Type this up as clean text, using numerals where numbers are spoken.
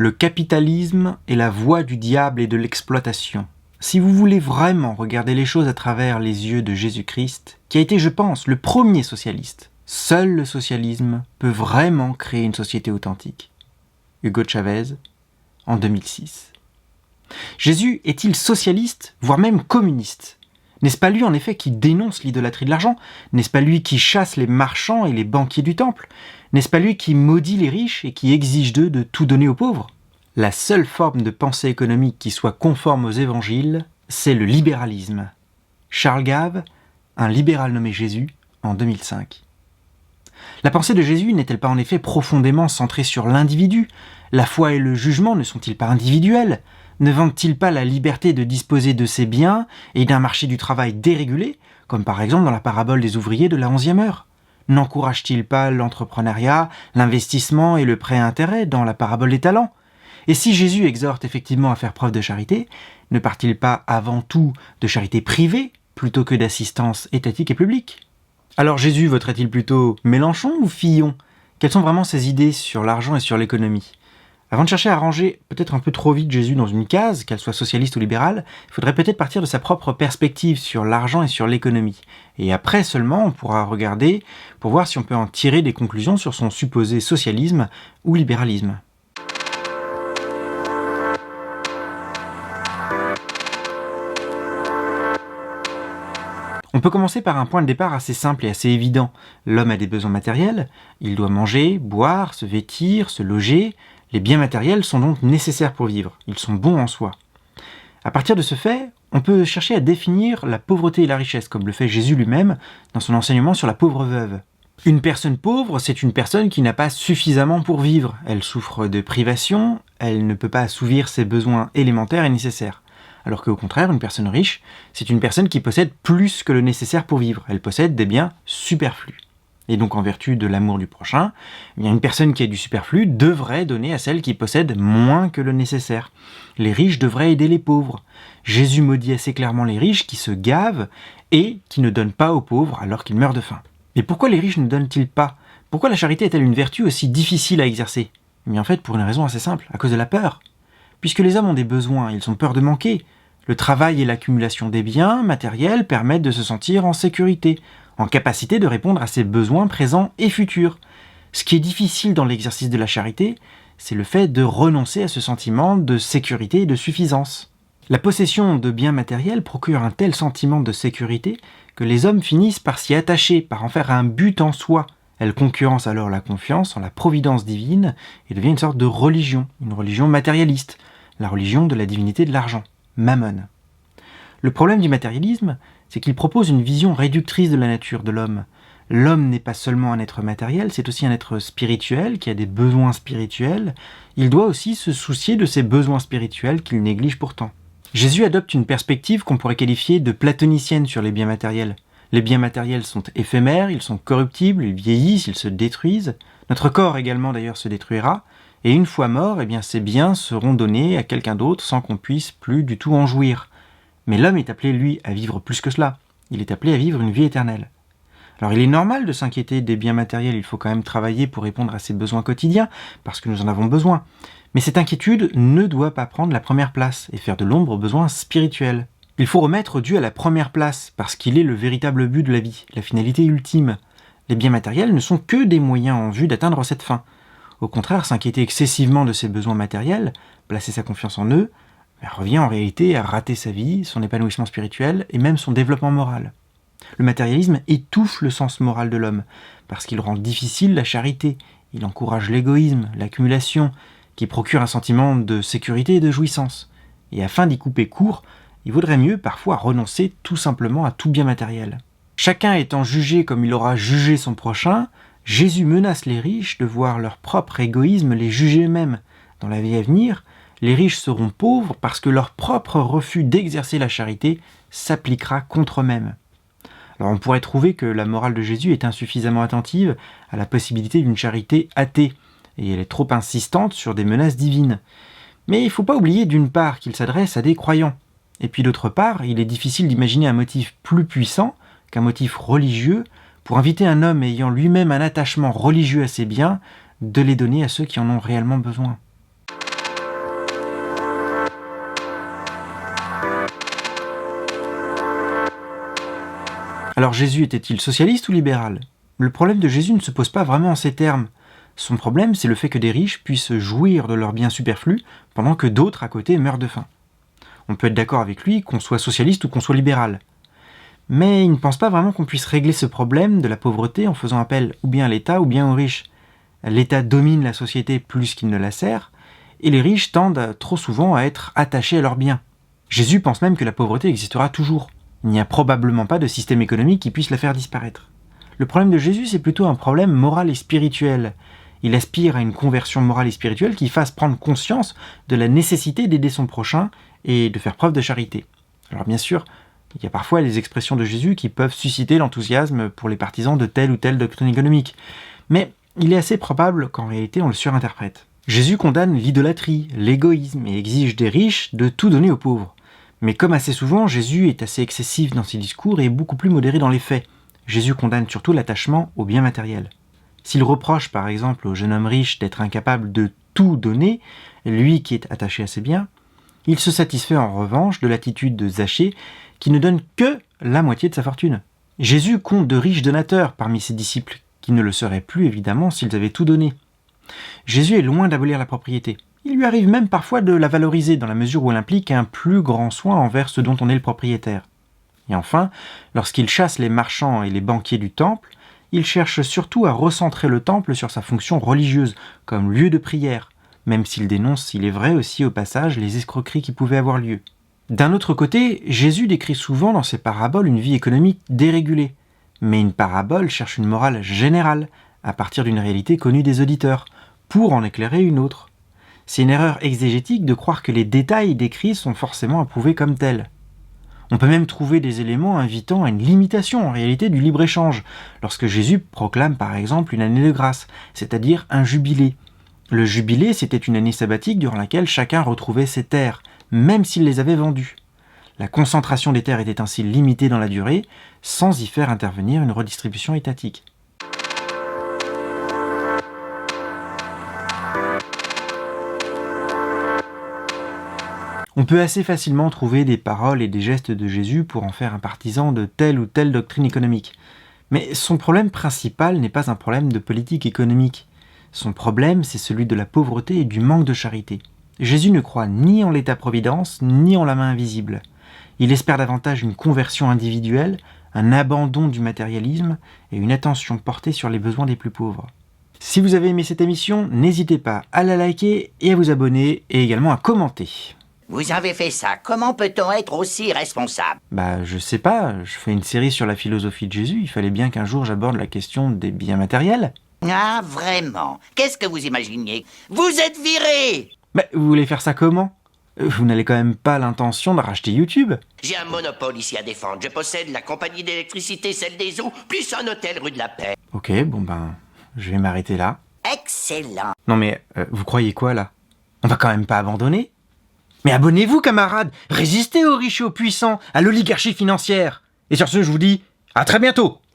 Le capitalisme est la voie du diable et de l'exploitation. Si vous voulez vraiment regarder les choses à travers les yeux de Jésus-Christ, qui a été, je pense, le premier socialiste, seul le socialisme peut vraiment créer une société authentique. Hugo Chavez, en 2006. Jésus est-il socialiste, voire même communiste ? N'est-ce pas lui en effet qui dénonce l'idolâtrie de l'argent ? N'est-ce pas lui qui chasse les marchands et les banquiers du temple ? N'est-ce pas lui qui maudit les riches et qui exige d'eux de tout donner aux pauvres ? La seule forme de pensée économique qui soit conforme aux évangiles, c'est le libéralisme. Charles Gave, un libéral nommé Jésus, en 2005. La pensée de Jésus n'est-elle pas en effet profondément centrée sur l'individu ? La foi et le jugement ne sont-ils pas individuels ? Ne vante-t-il pas la liberté de disposer de ses biens et d'un marché du travail dérégulé, comme par exemple dans la parabole des ouvriers de la 11e heure ? N'encourage-t-il pas l'entrepreneuriat, l'investissement et le prêt à intérêt dans la parabole des talents ? Et si Jésus exhorte effectivement à faire preuve de charité, ne part-il pas avant tout de charité privée plutôt que d'assistance étatique et publique ? Alors Jésus voterait-il plutôt Mélenchon ou Fillon ? Quelles sont vraiment ses idées sur l'argent et sur l'économie ? Avant de chercher à ranger peut-être un peu trop vite Jésus dans une case, qu'elle soit socialiste ou libérale, il faudrait peut-être partir de sa propre perspective sur l'argent et sur l'économie. Et après seulement, on pourra regarder pour voir si on peut en tirer des conclusions sur son supposé socialisme ou libéralisme. On peut commencer par un point de départ assez simple et assez évident. L'homme a des besoins matériels, il doit manger, boire, se vêtir, se loger. Les biens matériels sont donc nécessaires pour vivre, ils sont bons en soi. À partir de ce fait, on peut chercher à définir la pauvreté et la richesse, comme le fait Jésus lui-même dans son enseignement sur la pauvre veuve. Une personne pauvre, c'est une personne qui n'a pas suffisamment pour vivre. Elle souffre de privation, elle ne peut pas assouvir ses besoins élémentaires et nécessaires. Alors qu'au contraire, une personne riche, c'est une personne qui possède plus que le nécessaire pour vivre. Elle possède des biens superflus. Et donc en vertu de l'amour du prochain, une personne qui a du superflu devrait donner à celle qui possède moins que le nécessaire. Les riches devraient aider les pauvres. Jésus maudit assez clairement les riches qui se gavent et qui ne donnent pas aux pauvres alors qu'ils meurent de faim. Mais pourquoi les riches ne donnent-ils pas ? Pourquoi la charité est-elle une vertu aussi difficile à exercer ? Mais en fait pour une raison assez simple, à cause de la peur. Puisque les hommes ont des besoins, ils ont peur de manquer. Le travail et l'accumulation des biens matériels permettent de se sentir en sécurité, en capacité de répondre à ses besoins présents et futurs. Ce qui est difficile dans l'exercice de la charité, c'est le fait de renoncer à ce sentiment de sécurité et de suffisance. La possession de biens matériels procure un tel sentiment de sécurité que les hommes finissent par s'y attacher, par en faire un but en soi. Elle concurrence alors la confiance en la providence divine et devient une sorte de religion, une religion matérialiste, la religion de la divinité de l'argent, Mammon. Le problème du matérialisme, c'est qu'il propose une vision réductrice de la nature de l'homme. L'homme n'est pas seulement un être matériel, c'est aussi un être spirituel qui a des besoins spirituels. Il doit aussi se soucier de ses besoins spirituels qu'il néglige pourtant. Jésus adopte une perspective qu'on pourrait qualifier de platonicienne sur les biens matériels. Les biens matériels sont éphémères, ils sont corruptibles, ils vieillissent, ils se détruisent. Notre corps également d'ailleurs se détruira. Et une fois mort, ces biens seront donnés à quelqu'un d'autre sans qu'on puisse plus du tout en jouir. Mais l'homme est appelé, lui, à vivre plus que cela. Il est appelé à vivre une vie éternelle. Alors il est normal de s'inquiéter des biens matériels, il faut quand même travailler pour répondre à ses besoins quotidiens, parce que nous en avons besoin. Mais cette inquiétude ne doit pas prendre la première place et faire de l'ombre aux besoins spirituels. Il faut remettre Dieu à la première place, parce qu'il est le véritable but de la vie, la finalité ultime. Les biens matériels ne sont que des moyens en vue d'atteindre cette fin. Au contraire, s'inquiéter excessivement de ses besoins matériels, placer sa confiance en eux, revient en réalité à rater sa vie, son épanouissement spirituel et même son développement moral. Le matérialisme étouffe le sens moral de l'homme, parce qu'il rend difficile la charité, il encourage l'égoïsme, l'accumulation, qui procure un sentiment de sécurité et de jouissance. Et afin d'y couper court, il vaudrait mieux parfois renoncer tout simplement à tout bien matériel. Chacun étant jugé comme il aura jugé son prochain, Jésus menace les riches de voir leur propre égoïsme les juger eux-mêmes. Dans la vie à venir, les riches seront pauvres parce que leur propre refus d'exercer la charité s'appliquera contre eux-mêmes. Alors on pourrait trouver que la morale de Jésus est insuffisamment attentive à la possibilité d'une charité athée, et elle est trop insistante sur des menaces divines. Mais il ne faut pas oublier d'une part qu'il s'adresse à des croyants, et puis d'autre part, il est difficile d'imaginer un motif plus puissant qu'un motif religieux pour inviter un homme ayant lui-même un attachement religieux à ses biens de les donner à ceux qui en ont réellement besoin. Alors Jésus était-il socialiste ou libéral? Le problème de Jésus ne se pose pas vraiment en ces termes. Son problème, c'est le fait que des riches puissent jouir de leurs biens superflus pendant que d'autres à côté meurent de faim. On peut être d'accord avec lui qu'on soit socialiste ou qu'on soit libéral. Mais il ne pense pas vraiment qu'on puisse régler ce problème de la pauvreté en faisant appel ou bien à l'État ou bien aux riches. L'État domine la société plus qu'il ne la sert, et les riches tendent trop souvent à être attachés à leurs biens. Jésus pense même que la pauvreté existera toujours. Il n'y a probablement pas de système économique qui puisse la faire disparaître. Le problème de Jésus, c'est plutôt un problème moral et spirituel. Il aspire à une conversion morale et spirituelle qui fasse prendre conscience de la nécessité d'aider son prochain et de faire preuve de charité. Alors bien sûr, il y a parfois les expressions de Jésus qui peuvent susciter l'enthousiasme pour les partisans de telle ou telle doctrine économique. Mais il est assez probable qu'en réalité on le surinterprète. Jésus condamne l'idolâtrie, l'égoïsme et exige des riches de tout donner aux pauvres. Mais comme assez souvent, Jésus est assez excessif dans ses discours et est beaucoup plus modéré dans les faits. Jésus condamne surtout l'attachement aux biens matériels. S'il reproche par exemple au jeune homme riche d'être incapable de tout donner, lui qui est attaché à ses biens, il se satisfait en revanche de l'attitude de Zachée qui ne donne que la moitié de sa fortune. Jésus compte de riches donateurs parmi ses disciples, qui ne le seraient plus évidemment s'ils avaient tout donné. Jésus est loin d'abolir la propriété. Il lui arrive même parfois de la valoriser dans la mesure où elle implique un plus grand soin envers ce dont on est le propriétaire. Et enfin, lorsqu'il chasse les marchands et les banquiers du temple, il cherche surtout à recentrer le temple sur sa fonction religieuse, comme lieu de prière, même s'il dénonce, il est vrai aussi au passage, les escroqueries qui pouvaient avoir lieu. D'un autre côté, Jésus décrit souvent dans ses paraboles une vie économique dérégulée. Mais une parabole cherche une morale générale, à partir d'une réalité connue des auditeurs, pour en éclairer une autre. C'est une erreur exégétique de croire que les détails décrits sont forcément approuvés comme tels. On peut même trouver des éléments invitant à une limitation en réalité du libre-échange, lorsque Jésus proclame par exemple une année de grâce, c'est-à-dire un jubilé. Le jubilé, c'était une année sabbatique durant laquelle chacun retrouvait ses terres, même s'il les avait vendues. La concentration des terres était ainsi limitée dans la durée, sans y faire intervenir une redistribution étatique. On peut assez facilement trouver des paroles et des gestes de Jésus pour en faire un partisan de telle ou telle doctrine économique. Mais son problème principal n'est pas un problème de politique économique. Son problème, c'est celui de la pauvreté et du manque de charité. Jésus ne croit ni en l'État-providence, ni en la main invisible. Il espère davantage une conversion individuelle, un abandon du matérialisme et une attention portée sur les besoins des plus pauvres. Si vous avez aimé cette émission, n'hésitez pas à la liker et à vous abonner, et également à commenter. Vous avez fait ça, comment peut-on être aussi responsable? Je sais pas, je fais une série sur la philosophie de Jésus, il fallait bien qu'un jour j'aborde la question des biens matériels. Ah, vraiment? Qu'est-ce que vous imaginiez? Vous êtes viré! Vous voulez faire ça comment? Vous n'avez quand même pas l'intention de racheter YouTube? J'ai un monopole ici à défendre. Je possède la compagnie d'électricité, celle des eaux, plus un hôtel rue de la Paix. Ok, je vais m'arrêter là. Excellent! Non mais, vous croyez quoi là? On va quand même pas abandonner? Mais abonnez-vous camarades! Résistez aux riches et aux puissants, à l'oligarchie financière! Et sur ce, je vous dis, à très bientôt!